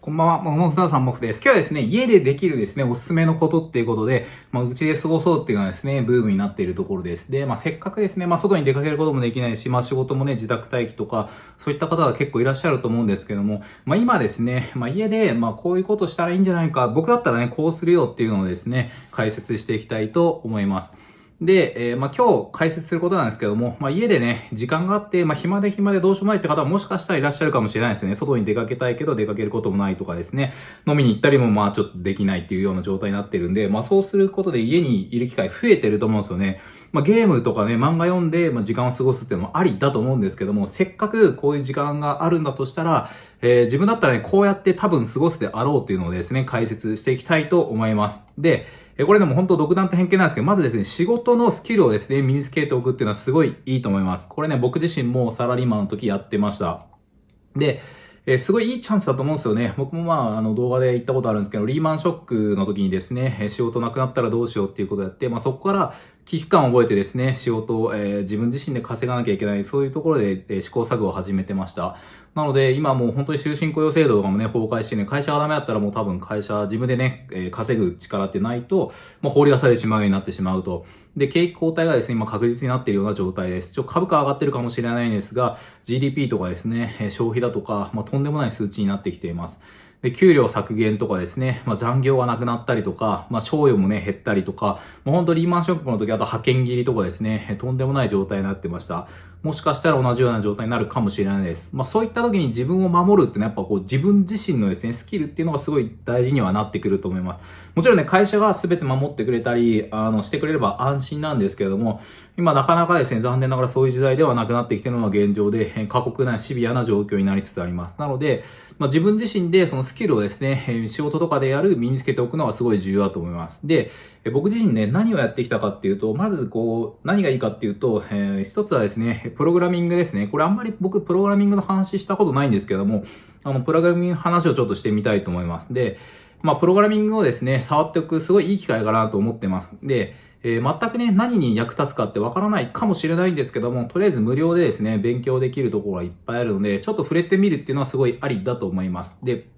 こんばんは、もふたさんもふです。今日はですね、家でできるですね、おすすめのことっていうことで、うちで過ごそうっていうのはですね、ブームになっているところです。で、せっかくですね、外に出かけることもできないし、仕事もね、自宅待機とか、そういった方は結構いらっしゃると思うんですけども、今ですね、家で、こういうことしたらいいんじゃないか、僕だったらね、こうするよっていうのをですね、解説していきたいと思います。で、今日解説することなんですけども、家でね、時間があって、暇で暇でどうしようもないって方はもしかしたらいらっしゃるかもしれないですね。外に出かけたいけど出かけることもないとかですね、飲みに行ったりもちょっとできないっていうような状態になってるんで、そうすることで家にいる機会増えてると思うんですよね。ゲームとかね、漫画読んで、時間を過ごすっていうのもありだと思うんですけども、せっかくこういう時間があるんだとしたら、自分だったらね、こうやって多分過ごすであろうっていうのをですね、解説していきたいと思います。で、これでも本当独断と偏見なんですけど、まずですね、仕事のスキルをですね、身につけておくっていうのはすごいいいと思います。これね、僕自身もサラリーマンの時やってました。で、すごいいいチャンスだと思うんですよね。僕も動画で言ったことあるんですけど、リーマンショックの時にですね、仕事なくなったらどうしようっていうことをやって、そこから危機感を覚えてですね、仕事を、自分自身で稼がなきゃいけない、そういうところで、試行錯誤を始めてました。なので、今もう本当に終身雇用制度とかもね、崩壊してね、会社がダメだったらもう多分会社、自分でね、稼ぐ力ってないと、放り出されてしまうようになってしまうと。で、景気後退がですね、今確実になっているような状態です。株価上がってるかもしれないんですが、GDP とかですね、消費だとか、とんでもない数値になってきています。で、給料削減とかですね、残業がなくなったりとか、賞与もね、減ったりとか、もう本当リーマンショックの時、あと派遣切りとかですね、とんでもない状態になってました。もしかしたら同じような状態になるかもしれないです。そういった時に自分を守るってのはやっぱ自分自身のですね、スキルっていうのがすごい大事にはなってくると思います。もちろんね、会社が全て守ってくれたり、してくれれば安心なんですけれども、今なかなかですね、残念ながらそういう時代ではなくなってきているのが現状で、過酷なシビアな状況になりつつあります。なので、自分自身でそのスキルをですね、仕事とかで身につけておくのはすごい重要だと思います。で、僕自身ね、何をやってきたかっていうと、まず何がいいかっていうと、一つはですね、プログラミングですね。これあんまり僕、プログラミングの話したことないんですけども、プログラミングの話をちょっとしてみたいと思います。で、プログラミングをですね、触っておく、すごいいい機会かなと思ってます。で、全くね、何に役立つかってわからないかもしれないんですけども、とりあえず無料でですね、勉強できるところがいっぱいあるので、ちょっと触れてみるっていうのはすごいありだと思います。で、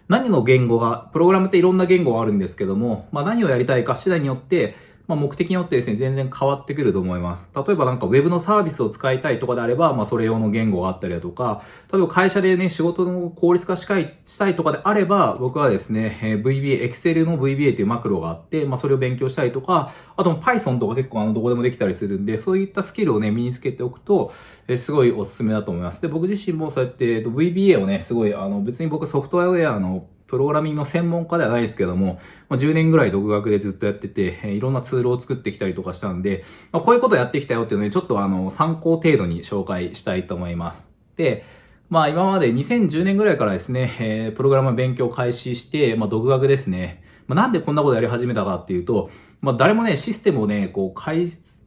何の言語が、プログラムっていろんな言語があるんですけども、何をやりたいか次第によって、目的によってですね、全然変わってくると思います。例えばウェブのサービスを使いたいとかであれば、それ用の言語があったりだとか、例えば会社でね、仕事の効率化したいとかであれば、僕はですね、VBA、Excel の VBA というマクロがあって、それを勉強したりとか、あと Python とか結構どこでもできたりするんで、そういったスキルをね、身につけておくと、すごいおすすめだと思います。で、僕自身もそうやって、VBA をね、すごい、別に僕ソフトウェアのプログラミングの専門家ではないですけども、10年ぐらい独学でずっとやってて、いろんなツールを作ってきたりとかしたんで、こういうことやってきたよっていうので、ちょっと参考程度に紹介したいと思います。で、今まで2010年ぐらいからですね、プログラム勉強を開始して、独学ですね。なんでこんなことやり始めたかっていうと、誰もね、システムをね、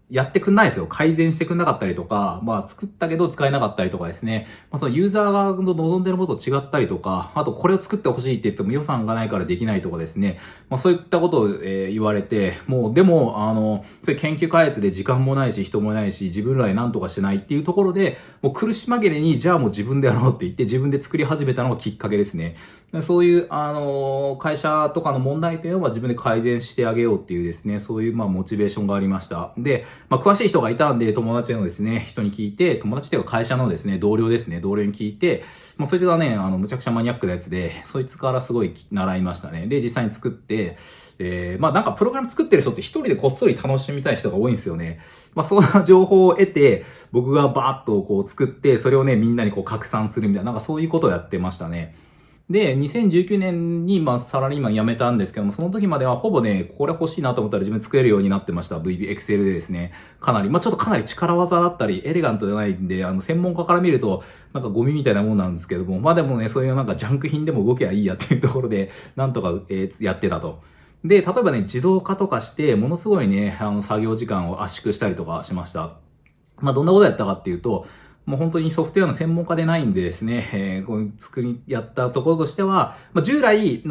やってくんないですよ。改善してくんなかったりとか、作ったけど使えなかったりとかですね。そのユーザー側の望んでることと違ったりとか、あとこれを作ってほしいって言っても予算がないからできないとかですね。そういったことを、言われて、でも、そういう研究開発で時間もないし、人もないし、自分らで何とかしないっていうところで、もう苦し紛れに、じゃあもう自分でやろうって言って自分で作り始めたのがきっかけですね。そういう、会社とかの問題点を自分で改善してあげようっていうですね、そういうモチベーションがありました。で、詳しい人がいたんで、友達のですね、人に聞いて、友達っていうか会社のですね、同僚ですね、同僚に聞いて、そいつがね、むちゃくちゃマニアックなやつで、そいつからすごい習いましたね。で、実際に作って、プログラム作ってる人って一人でこっそり楽しみたい人が多いんですよね。そんな情報を得て、僕がバーッと作って、それをね、みんなに拡散するみたいな、そういうことをやってましたね。で、2019年にサラリーマン辞めたんですけども、その時まではほぼね、これ欲しいなと思ったら自分作れるようになってました。VB、Excel でですね。かなり、ちょっとかなり力技だったり、エレガントじゃないんで、専門家から見ると、ゴミみたいなもんなんですけども、でもね、そういうジャンク品でも動けばいいやっていうところで、なんとか、やってたと。で、例えばね、自動化とかして、ものすごいね、作業時間を圧縮したりとかしました。どんなことやったかっていうと、もう本当にソフトウェアの専門家でないんでですね、こうやったところとしては、従来、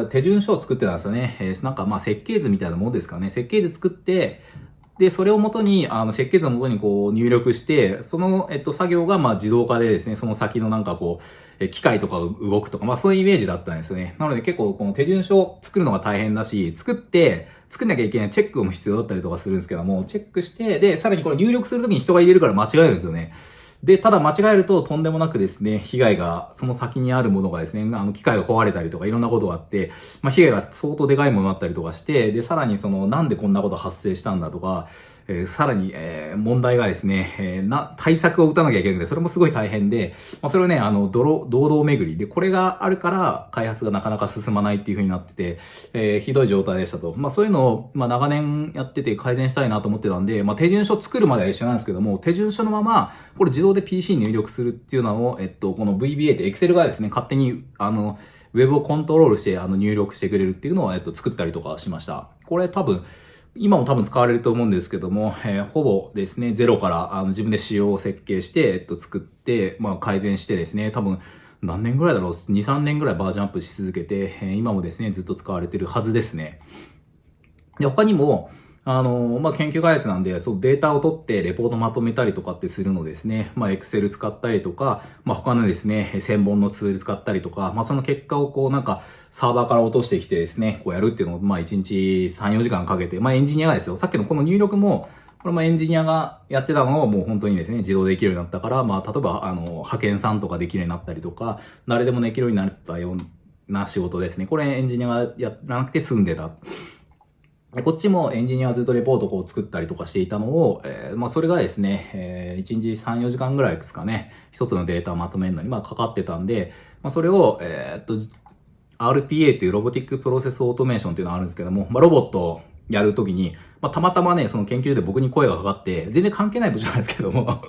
手順書を作ってたんですよね。設計図みたいなものですからね。設計図作って、で、それをもとに、設計図をもとにこう入力して、その、作業がまあ自動化でですね、その先のなんかこう、機械とかが動くとか、まあそういうイメージだったんですよね。なので結構この手順書を作るのが大変だし、作んなきゃいけないチェックも必要だったりとかするんですけども、チェックして、で、さらにこれ入力するときに人が入れるから間違えるんですよね。で、ただ間違えるととんでもなくですね、被害が、その先にあるものがですね、機械が壊れたりとかいろんなことがあって、まあ、被害が相当でかいものだったりとかして、で、さらになんでこんなこと発生したんだとか、さらに、問題がですね、対策を打たなきゃいけないので、それもすごい大変で、まあ、それをね、堂々巡りで、これがあるから開発がなかなか進まないっていう風になってて、ひどい状態でしたと。まあ、そういうのを、まあ、長年やってて改善したいなと思ってたんで、まあ、手順書作るまでは一緒なんですけども、手順書のまま、これ自動で PC に入力するっていうのを、この VBA って Excel がですね、勝手に、ウェブをコントロールして入力してくれるっていうのを、作ったりとかしました。これ今も多分使われると思うんですけども、ほぼですね、ゼロから自分で仕様を設計して、作って、まあ改善してですね、多分何年ぐらいだろう、2、3年ぐらいバージョンアップし続けて、今もですね、ずっと使われてるはずですね。で、他にも、まあ、研究開発なんで、そうデータを取ってレポートまとめたりとかってするのですね。まあ、Excel 使ったりとか、まあ、他のですね、専門のツール使ったりとか、まあ、その結果をこうなんか、サーバーから落としてきてですね、こうやるっていうのを、まあ、1日3、4時間かけて、まあ、エンジニアがですよ。さっきのこの入力も、これもエンジニアがやってたのをもう本当にですね、自動でできるようになったから、まあ、例えば、派遣さんとかできるようになったりとか、誰でもできるようになったような仕事ですね。これエンジニアがやらなくて済んでた。こっちもエンジニアはずっとレポートを作ったりとかしていたのを、まあそれがですね、1日3、4時間ぐらいですかね、一つのデータをまとめるのにまあかかってたんで、まあそれを、RPA っていうロボティックプロセスオートメーションっていうのがあるんですけども、まあロボットをやるときに、まあたまたまね、その研究で僕に声がかかって、全然関係ない部署なんですけども、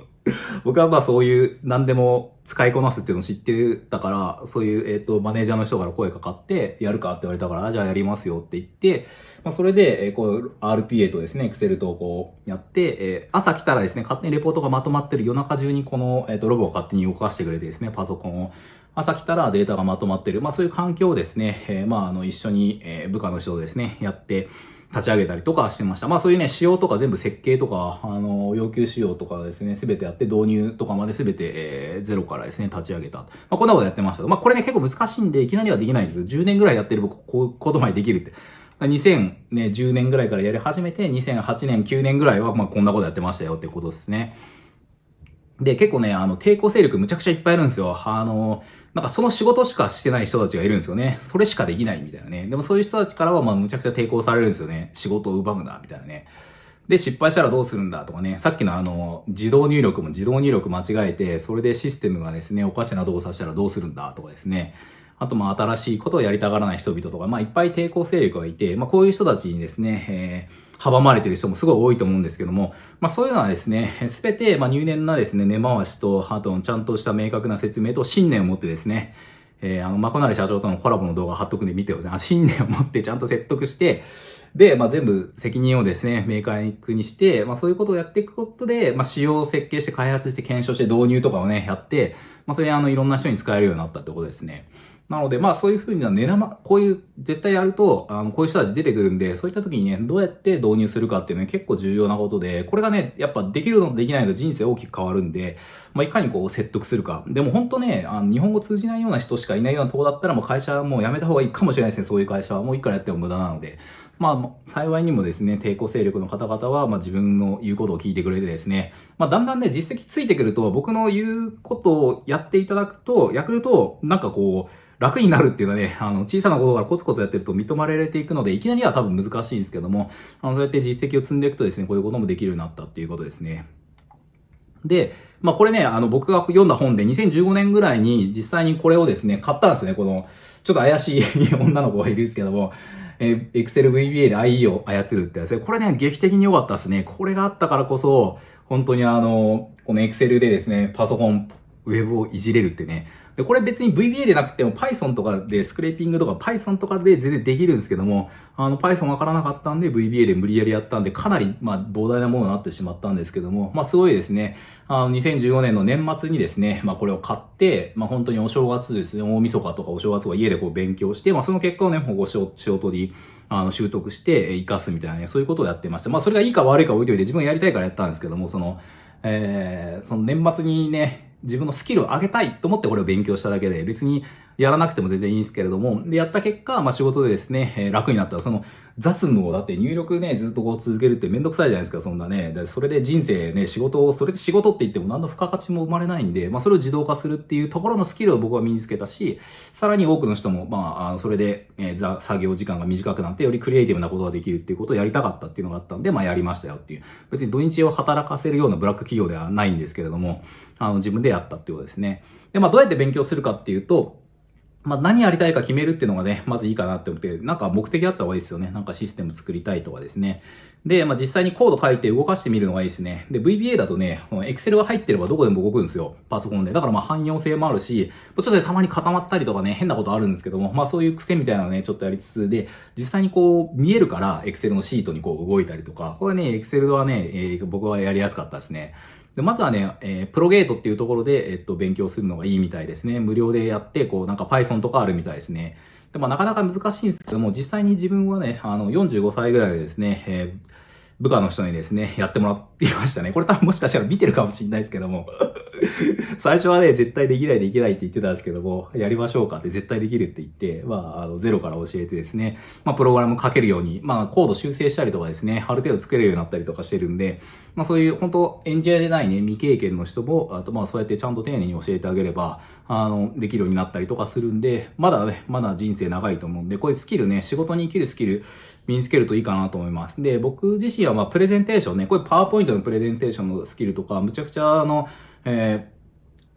僕はまあそういう何でも使いこなすっていうのを知ってたから、そういう、マネージャーの人から声かかって、やるかって言われたから、じゃあやりますよって言って、まあそれで、こう RPA とですね、Excel とこうやって、朝来たらですね、勝手にレポートがまとまってる夜中中にこの、ロボを勝手に動かしてくれてですね、パソコンを。朝来たらデータがまとまってる。まあそういう環境をですね、まあ一緒に、部下の人とですね、やって、立ち上げたりとかしてました。まあそういうね、仕様とか全部設計とか、要求仕様とかですね、すべてやって導入とかまですべて、ゼロからですね、立ち上げた。まあこんなことやってました。まあこれね、結構難しいんで、いきなりはできないんです。10年ぐらいやってればこういうことまでできるって。2010年ぐらいからやり始めて、2008年、9年ぐらいはまあこんなことやってましたよってことですね。で、結構ね、抵抗勢力むちゃくちゃいっぱいいるんですよ。なんかその仕事しかしてない人たちがいるんですよね。それしかできないみたいなね。でもそういう人たちからはまあむちゃくちゃ抵抗されるんですよね。仕事を奪うな、みたいなね。で、失敗したらどうするんだとかね。さっきの自動入力間違えて、それでシステムがですね、おかしな動作したらどうするんだとかですね。あと、まあ、新しいことをやりたがらない人々とか、まあ、いっぱい抵抗勢力がいて、まあ、こういう人たちにですね、阻まれている人もすごい多いと思うんですけども、まあ、そういうのはですね、すべて、まあ、入念なですね、根回しと、あと、ちゃんとした明確な説明と信念を持ってですね、まこなり社長とのコラボの動画貼っとくんで見てください。信念を持ってちゃんと説得して、で、まあ、全部責任をですね、明確にして、まあ、そういうことをやっていくことで、まあ、仕様を設計して開発して検証して導入とかをね、やって、まあ、それいろんな人に使えるようになったってことですね。なので、まあそういうふうにこういう、絶対やると、こういう人たち出てくるんで、そういった時にね、どうやって導入するかっていうのは結構重要なことで、これがね、やっぱできるのとできないのと人生大きく変わるんで、まあいかにこう説得するか。でも本当ね、日本語通じないような人しかいないようなとこだったら、もう会社はもう辞めた方がいいかもしれないですね、そういう会社は。もういくらやっても無駄なので。まあ、幸いにもですね、抵抗勢力の方々は、まあ自分の言うことを聞いてくれてですね、まあだんだんね、実績ついてくると、僕の言うことをやっていただくと、なんかこう、楽になるっていうのはね、小さなことからコツコツやってると認められていくので、いきなりは多分難しいんですけども、そうやって実績を積んでいくとですね、こういうこともできるようになったっていうことですね。で、まあこれね、僕が読んだ本で2015年ぐらいに実際にこれをですね、買ったんですね。この、ちょっと怪しい女の子がいるんですけども、Excel VBA で IE を操るってやつで、これね、劇的に良かったですね。これがあったからこそ、本当にこの Excel でですね、パソコン、ウェブをいじれるってね。で、これ別に VBA でなくても Python とかでスクレーピングとか Python とかで全然できるんですけども、Python わからなかったんで VBA で無理やりやったんで、かなり、膨大なものになってしまったんですけども、すごいですね、2015年の年末にですね、これを買って、本当にお正月ですね、大晦日とかお正月は家でこう勉強して、その結果をね、もう仕事に、習得して活かすみたいなね、そういうことをやってました。それがいいか悪いか置いといて自分がやりたいからやったんですけども、その年末にね、自分のスキルを上げたいと思ってこれを勉強しただけで、別にやらなくても全然いいんですけれども、で、やった結果、仕事でですね、楽になったら、その雑務をだって入力ね、ずっとこう続けるってめんどくさいじゃないですか、そんなね。それで人生ね、それで仕事って言っても何の付加価値も生まれないんで、それを自動化するっていうところのスキルを僕は身につけたし、さらに多くの人も、それで、作業時間が短くなって、よりクリエイティブなことができるっていうことをやりたかったっていうのがあったんで、やりましたよっていう。別に土日を働かせるようなブラック企業ではないんですけれども、自分でやったっていうことですね。で、どうやって勉強するかっていうと、何やりたいか決めるっていうのがね、まずいいかなって思って、なんか目的あった方がいいですよね。なんかシステム作りたいとかですね。で、実際にコード書いて動かしてみるのがいいですね。で、VBA だとね、Excel が入ってればどこでも動くんですよ。パソコンで。だから汎用性もあるし、ちょっとね、たまに固まったりとかね、変なことあるんですけども、そういう癖みたいなのね、ちょっとやりつつで、実際にこう、見えるから、Excel のシートにこう動いたりとか、これね、Excel はね、僕はやりやすかったですね。で、まずはね、プロゲートっていうところで、勉強するのがいいみたいですね。無料でやって、なんか Python とかあるみたいですね。で、なかなか難しいんですけども、実際に自分はね、45歳ぐらいでですね、部下の人にですね、やってもらっていましたね。これ多分もしかしたら見てるかもしれないですけども。最初はね、絶対できないって言ってたんですけども、やりましょうかって絶対できるって言って、ゼロから教えてですね、プログラム書けるように、コード修正したりとかですね、ある程度作れるようになったりとかしてるんで、そういう本当エンジニアでないね、未経験の人も、あとそうやってちゃんと丁寧に教えてあげれば、できるようになったりとかするんで、まだ人生長いと思うんで、こういうスキルね、仕事に生きるスキル、身につけるといいかなと思います。で、僕自身はプレゼンテーションね、これパワーポイントのプレゼンテーションのスキルとか、むちゃくちゃ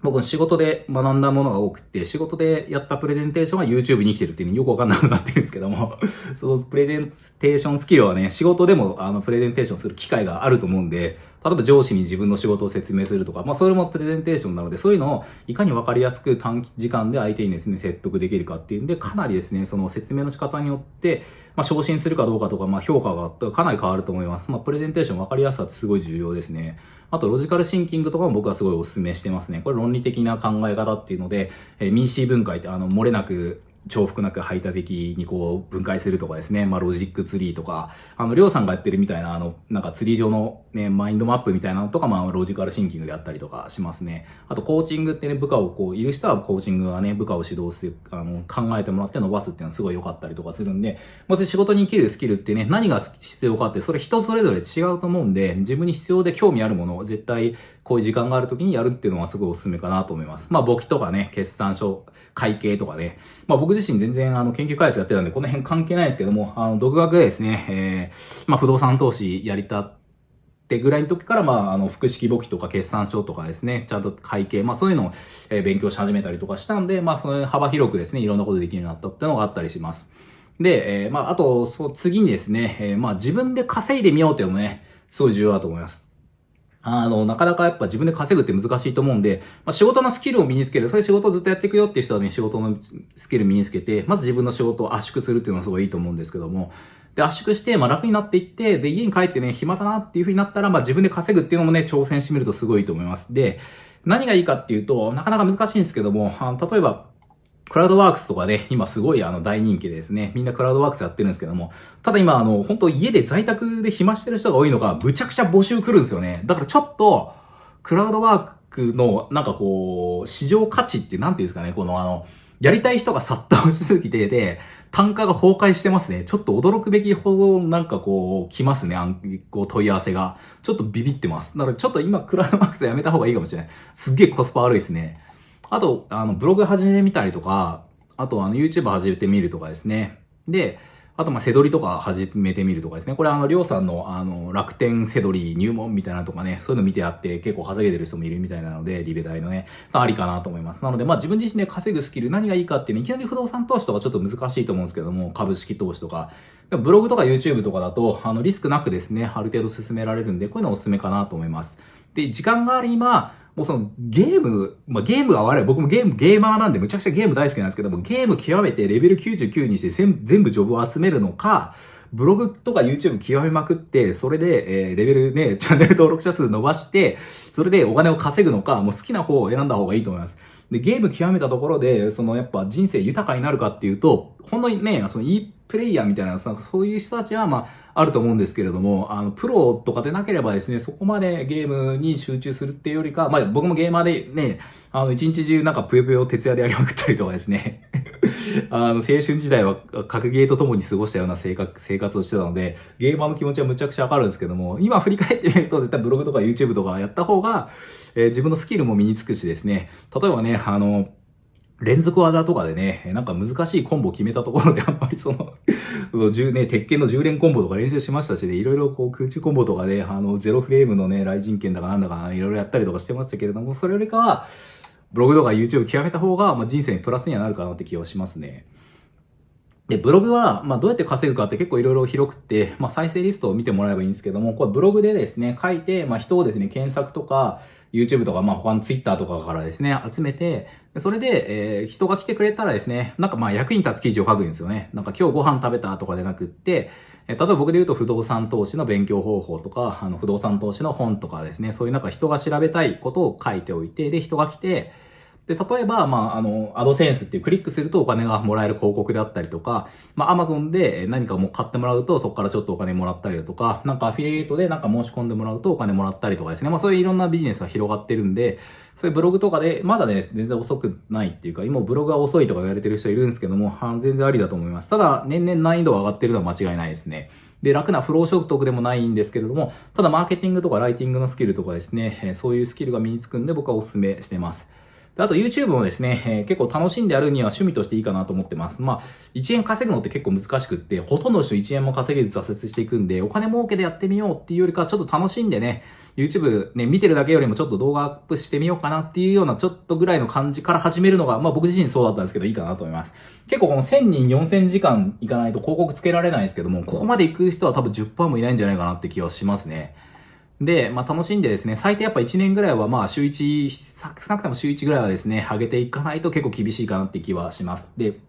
僕仕事で学んだものが多くて、仕事でやったプレゼンテーションが YouTube に生きてるっていうのによくわかんなくなってるんですけども、そのプレゼンテーションスキルはね、仕事でもプレゼンテーションする機会があると思うんで、例えば上司に自分の仕事を説明するとか、それもプレゼンテーションなので、そういうのをいかにわかりやすく短期時間で相手にですね、説得できるかっていうんで、かなりですね、その説明の仕方によって、昇進するかどうかとか、評価がかなり変わると思います。プレゼンテーションわかりやすさってすごい重要ですね。あと、ロジカルシンキングとかも僕はすごいお勧めしてますね。これ論理的な考え方っていうので、民主分解って漏れなく、重複なく排他的にこう分解するとかですね。ロジックツリーとか、りょうさんがやってるみたいな、なんかツリー上のね、マインドマップみたいなのとか、ロジカルシンキングであったりとかしますね。あと、コーチングってね、部下をこう、いる人はコーチングはね、部下を指導する、考えてもらって伸ばすっていうのはすごい良かったりとかするんで、もし仕事に生きるスキルってね、何が必要かって、それ人それぞれ違うと思うんで、自分に必要で興味あるものを絶対、こういう時間がある時にやるっていうのはすごいおすすめかなと思います。簿記とかね、決算書、会計とかね。僕自身全然研究開発やってたんで、この辺関係ないですけども、独学でですね、不動産投資やりたってぐらいの時から、複式簿記とか決算書とかですね、ちゃんと会計、そういうのを、勉強し始めたりとかしたんで、その幅広くですね、いろんなことできるようになったっていうのがあったりします。で、あと、次にですね、自分で稼いでみようっていうのもね、すごい重要だと思います。なかなかやっぱ自分で稼ぐって難しいと思うんで、仕事のスキルを身につける。それ仕事をずっとやっていくよっていう人はね、仕事のスキル身につけて、まず自分の仕事を圧縮するっていうのはすごいいいと思うんですけども、で、圧縮して、楽になっていって、で、家に帰ってね、暇だなっていう風になったら、自分で稼ぐっていうのもね、挑戦してみるとすごいいいと思います。で、何がいいかっていうと、なかなか難しいんですけども、例えば、クラウドワークスとかね、今すごい大人気でですね、みんなクラウドワークスやってるんですけども、ただ今本当家で在宅で暇してる人が多いのが、むちゃくちゃ募集来るんですよね。だからちょっと、クラウドワークのなんかこう、市場価値ってなんていうんですかね、やりたい人が殺到しすぎてて、単価が崩壊してますね。ちょっと驚くべきほどなんかこう、来ますね。問い合わせが。ちょっとビビってます。だからちょっと今クラウドワークスやめた方がいいかもしれない。すっげえコスパ悪いですね。あと、ブログ始めてみたりとか、あとYouTube 始めてみるとかですね。で、あと、セドリとか始めてみるとかですね。これりょうさんの楽天セドリ入門みたいなとかね、そういうの見てあって結構稼げてる人もいるみたいなので、リベ大のね、ありかなと思います。なので、自分自身で稼ぐスキル何がいいかってね、いきなり不動産投資とかちょっと難しいと思うんですけども、株式投資とか、ブログとか YouTube とかだと、リスクなくですね、ある程度進められるんで、こういうのおすすめかなと思います。で、時間がある今、もうそのゲーム、ゲームが悪い。僕もゲーマーなんでむちゃくちゃゲーム大好きなんですけども、ゲーム極めてレベル99にして全部ジョブを集めるのか、ブログとか YouTube 極めまくって、それで、レベルね、チャンネル登録者数伸ばして、それでお金を稼ぐのか、もう好きな方を選んだ方がいいと思います。で、ゲーム極めたところで、やっぱ人生豊かになるかっていうと、本当にね、いいプレイヤーみたいな、そういう人たちは、あると思うんですけれども、プロとかでなければですね、そこまでゲームに集中するっていうよりか、僕もゲーマーでね、一日中なんかぷよぷよ徹夜でやりまくったりとかですね、青春時代は格ゲーと共に過ごしたような生活をしてたので、ゲーマーの気持ちはむちゃくちゃわかるんですけども、今振り返ってみると、絶対ブログとか YouTube とかやった方が、自分のスキルも身につくしですね、例えばね、連続技とかでね、なんか難しいコンボを決めたところで、あんまり鉄拳の10連コンボとか練習しましたしね、いろいろこう空中コンボとかで、ゼロフレームのね、雷神剣だかなんだかいろいろやったりとかしてましたけれども、それよりかは、ブログとか YouTube 極めた方が、人生にプラスにはなるかなって気はしますね。で、ブログは、どうやって稼ぐかって結構いろいろ広くって、再生リストを見てもらえばいいんですけども、これブログでですね、書いて、人をですね、検索とか、YouTube とか、他の Twitter とかからですね、集めて、それで、人が来てくれたらですね、なんか役に立つ記事を書くんですよね。なんか今日ご飯食べたとかでなくって、例えば僕で言うと不動産投資の勉強方法とか、不動産投資の本とかですね、そういうなんか人が調べたいことを書いておいて、で、人が来て、で、例えば、アドセンスっていうクリックするとお金がもらえる広告であったりとか、Amazon で何かもう買ってもらうとそこからちょっとお金もらったりだとか、なんかアフィリエイトでなんか申し込んでもらうとお金もらったりとかですね。そういういろんなビジネスが広がってるんで、そういうブログとかで、まだね、全然遅くないっていうか、今ブログが遅いとか言われてる人いるんですけども、全然ありだと思います。ただ、年々難易度が上がってるのは間違いないですね。で、楽な不労所得でもないんですけれども、ただマーケティングとかライティングのスキルとかですね、そういうスキルが身につくんで僕はお勧めしてます。であと YouTube もですね、結構楽しんでやるには趣味としていいかなと思ってます。1円稼ぐのって結構難しくって、ほとんどの人1円も稼げず挫折していくんで、お金儲けでやってみようっていうよりか、ちょっと楽しんでね、YouTube ね、見てるだけよりもちょっと動画アップしてみようかなっていうようなちょっとぐらいの感じから始めるのが、僕自身そうだったんですけどいいかなと思います。結構この1000人4000時間いかないと広告つけられないんですけども、ここまで行く人は多分 10% もいないんじゃないかなって気はしますね。で、楽しんでですね、最低やっぱ1年ぐらいは週1、少なくとも週1ぐらいはですね、上げていかないと結構厳しいかなって気はします。で、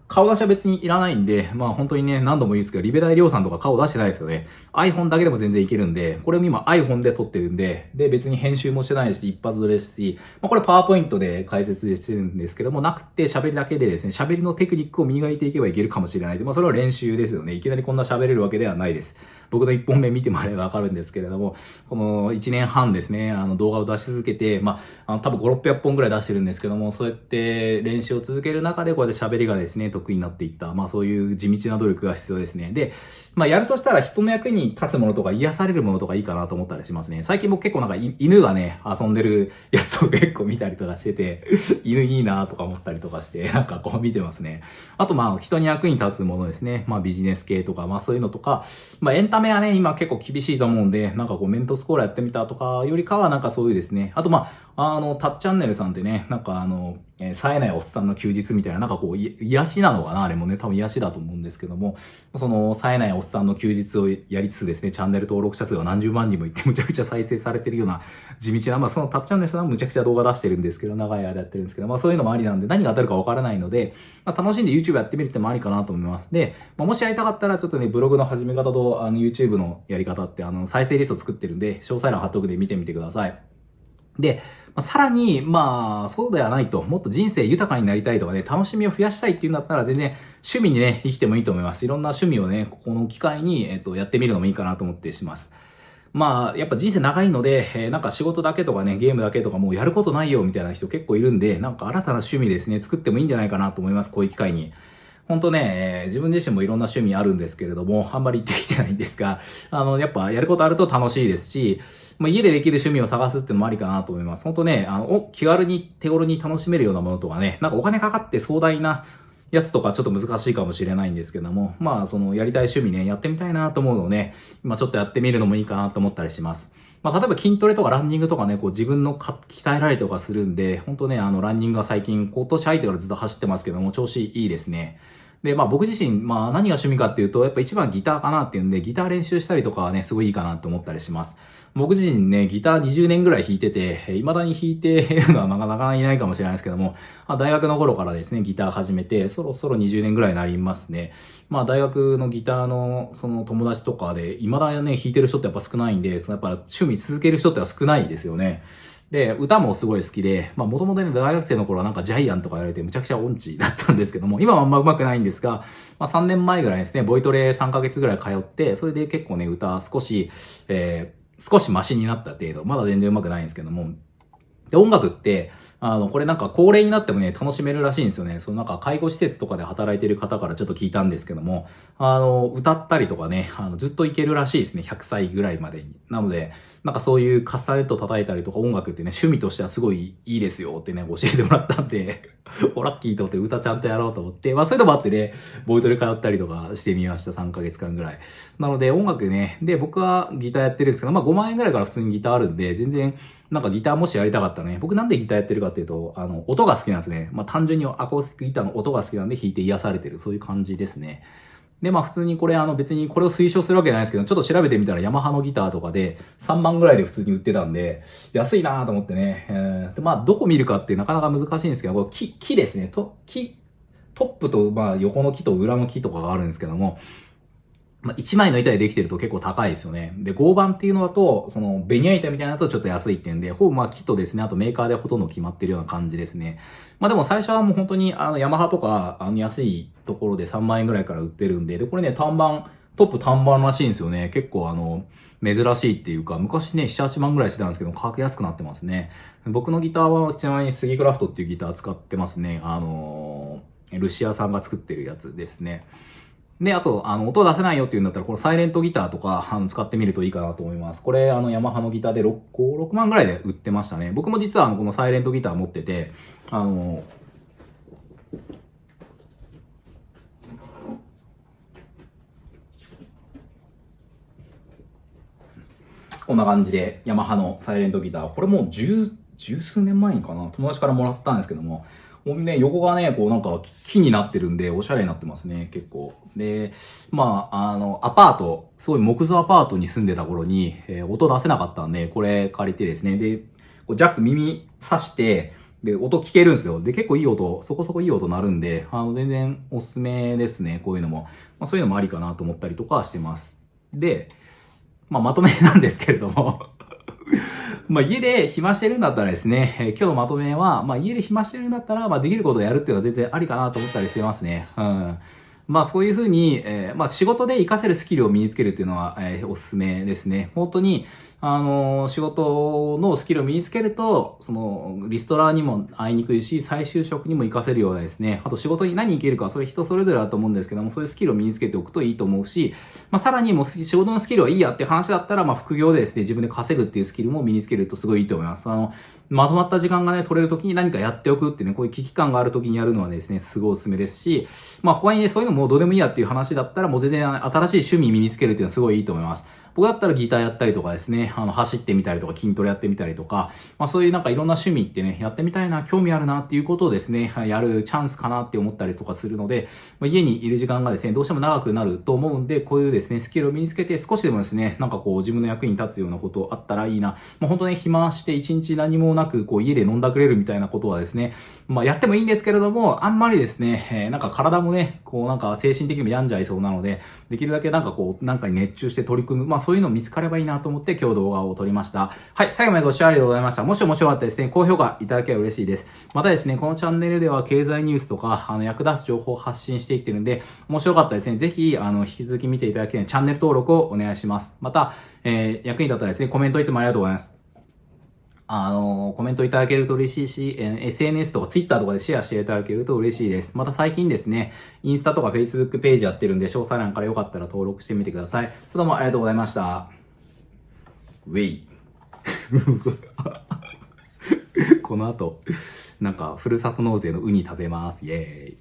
顔出しは別にいらないんで、本当にね、何度も言うんですけど、リベライリョウさんとか顔出してないですよね。iPhone だけでも全然いけるんで、これも今 iPhone で撮ってるんで、で、別に編集もしてないし、一発撮りですし、これパワーポイントで解説してるんですけども、なくて喋りだけでですね、喋りのテクニックを磨いていけばいけるかもしれない。それは練習ですよね。いきなりこんな喋れるわけではないです。僕の1本目見てもらえばわかるんですけれども、この1年半ですね、動画を出し続けて、多分5、600本ぐらい出してるんですけども、そうやって練習を続ける中で、こうやって喋りがですね、得意になっていった。そういう地道な努力が必要ですね。で、やるとしたら人の役に立つものとか癒されるものとかいいかなと思ったりしますね。最近僕結構なんか犬がね、遊んでるやつを結構見たりとかしてて、犬いいなとか思ったりとかして、なんかこう見てますね。あと人に役に立つものですね。ビジネス系とか、そういうのとか、エンタメはね、今結構厳しいと思うんで、なんかこうメントスコーラやってみたとかよりかはなんかそういうですね。あとタッチャンネルさんってね、なんか冴えないおっさんの休日みたいな、なんかこう、癒しなのかなあれもね、多分癒しだと思うんですけども、冴えないおっさんの休日をやりつつですね、チャンネル登録者数が何十万人もいってむちゃくちゃ再生されてるような地道な、そのタッチャンネルさんはむちゃくちゃ動画出してるんですけど、長い間やってるんですけど、そういうのもありなんで、何が当たるかわからないので、楽しんで YouTube やってみるってもありかなと思います。で、もしやりたかったら、ちょっとね、ブログの始め方と、YouTube のやり方って、再生リスト作ってるんで、詳細欄貼っとくんで見てみてください。で、さらに、そうではないと、もっと人生豊かになりたいとかね、楽しみを増やしたいっていうんだったら、全然趣味にね、生きてもいいと思います。いろんな趣味をね、この機会に、やってみるのもいいかなと思ってします。やっぱ人生長いので、なんか仕事だけとかね、ゲームだけとかもうやることないよみたいな人結構いるんで、なんか新たな趣味ですね、作ってもいいんじゃないかなと思います、こういう機会に。本当ね、自分自身もいろんな趣味あるんですけれども、あんまりできてないんですが、やっぱやることあると楽しいですし、家でできる趣味を探すっていうのもありかなと思います。本当ね、気軽に手頃に楽しめるようなものとかね、なんかお金かかって壮大なやつとかちょっと難しいかもしれないんですけども、やりたい趣味ね、やってみたいなと思うのをね、今ちょっとやってみるのもいいかなと思ったりします。例えば筋トレとかランニングとかね、こう自分の鍛えられたりとかするんで、本当ね、ランニングは最近、今年入ってからずっと走ってますけども、調子いいですね。で、まあ僕自身、まあ何が趣味かっていうと、やっぱ一番ギターかなっていうんで、ギター練習したりとかはね、すごいいいかなって思ったりします。僕自身ね、ギター20年ぐらい弾いてて、未だに弾いてるのはなかなかいないかもしれないですけども、まあ、大学の頃からですね、ギター始めて、そろそろ20年ぐらいになりますね。まあ大学のギターのその友達とかで、未だにね、弾いてる人ってやっぱ少ないんで、そのやっぱ趣味続ける人っては少ないですよね。で、歌もすごい好きで、まあもともとね、大学生の頃はなんかジャイアンとか言われてむちゃくちゃ音痴だったんですけども、今はあんま上手くないんですが、まあ3年前ぐらいですね、ボイトレ3ヶ月ぐらい通って、それで結構ね、歌少しマシになった程度、まだ全然上手くないんですけども、で、音楽って、これなんか高齢になってもね、楽しめるらしいんですよね。そのなんか介護施設とかで働いてる方からちょっと聞いたんですけども、歌ったりとかね、ずっといけるらしいですね。100歳ぐらいまでに。なので、なんかそういうカスタネット叩いたりとか音楽ってね、趣味としてはすごいいいですよってね、教えてもらったんで、おラッキーと思って歌ちゃんとやろうと思って、まあそういうのもあってね、ボイトレ通ったりとかしてみました。3ヶ月間ぐらい。なので音楽ね、で、僕はギターやってるんですけど、まあ5万円ぐらいから普通にギターあるんで、全然、なんかギターもしやりたかったらね、僕なんでギターやってるかっていうと、音が好きなんですね。まあ単純にアコースティックギターの音が好きなんで弾いて癒されてる、そういう感じですね。で、まあ普通にこれ別にこれを推奨するわけじゃないですけど、ちょっと調べてみたらヤマハのギターとかで3万ぐらいで普通に売ってたんで、安いなと思ってね。で、まあどこ見るかってなかなか難しいんですけど、これ木ですね。トップとまあ横の木と裏の木とかがあるんですけども、まあ、1枚の板でできてると結構高いですよね。で、合板っていうのだと、その、ベニヤ板みたいなのだとちょっと安いっていうんで、ほぼまあ、キットですね。あとメーカーでほとんど決まってるような感じですね。まあでも最初はもう本当に、ヤマハとか、安いところで3万円ぐらいから売ってるんで、で、これね、トップ単板らしいんですよね。結構珍しいっていうか、昔ね、7、8万ぐらいしてたんですけど、価格安くなってますね。僕のギターは、ちなみにスギクラフトっていうギター使ってますね。ルシアさんが作ってるやつですね。で、あと、音出せないよっていうんだったら、このサイレントギターとか、使ってみるといいかなと思います。これ、ヤマハのギターで6万ぐらいで売ってましたね。僕も実は、このサイレントギター持ってて、こんな感じで、ヤマハのサイレントギター。これもう十数年前にかな、友達からもらったんですけども、もうね、横がね、こうなんか木になってるんで、おしゃれになってますね、結構。で、まあ、アパート、すごい木造アパートに住んでた頃に、音出せなかったんで、これ借りてですね、で、こうジャック耳刺して、で、音聞けるんですよ。で、結構いい音、そこそこいい音鳴るんで、全然おすすめですね、こういうのも。まあ、そういうのもありかなと思ったりとかしてます。で、まあ、まとめなんですけれどもまあ、家で暇してるんだったらですね、今日のまとめは、まあ、家で暇してるんだったら、まあ、できることをやるっていうのは全然ありかなと思ったりしてますね。うん。まあ、そういうふうに、まあ、仕事で活かせるスキルを身につけるっていうのは、おすすめですね。本当に、仕事のスキルを身につけると、その、リストラにも会いにくいし、再就職にも活かせるようなですね、あと仕事に何に行けるか、それ人それぞれだと思うんですけども、そういうスキルを身につけておくといいと思うし、まあ、さらにもう仕事のスキルはいいやって話だったら、まあ、副業でですね、自分で稼ぐっていうスキルも身につけるとすごいいいと思います。まとまった時間がね、取れるときに何かやっておくってね、こういう危機感があるときにやるのはですね、すごいおすすめですし、まあ、他にね、そういうのもどうでもいいやっていう話だったら、もう全然新しい趣味身につけるっていうのはすごいいいと思います。僕だったらギターやったりとかですね、走ってみたりとか筋トレやってみたりとか、まあそういうなんかいろんな趣味ってね、やってみたいな、興味あるなっていうことをですね、やるチャンスかなって思ったりとかするので、まあ、家にいる時間がですね、どうしても長くなると思うんで、こういうですね、スキルを身につけて少しでもですね、なんかこう自分の役に立つようなことあったらいいな。まあ本当ね、暇して一日何もなくこう家で飲んだくれるみたいなことはですね、まあやってもいいんですけれども、あんまりですね、なんか体もね、こうなんか精神的にも病んじゃいそうなので、できるだけなんかこう、なんかに熱中して取り組む。まあそういうのを見つかればいいなと思って今日動画を撮りました。はい、最後までご視聴ありがとうございました。もし面白かったですね、高評価いただければ嬉しいです。またですね、このチャンネルでは経済ニュースとか、役立つ情報を発信していってるんで、面白かったですね、ぜひ、引き続き見ていただけるようにチャンネル登録をお願いします。また、役に立ったらですね、コメントいつもありがとうございます。コメントいただけると嬉しいし、SNS とか Twitter とかでシェアしていただけると嬉しいです。また最近ですね、インスタとか Facebook ページやってるんで、詳細欄からよかったら登録してみてください。どうもありがとうございました。ウェイ。この後、なんか、ふるさと納税のウニ食べます。イェーイ。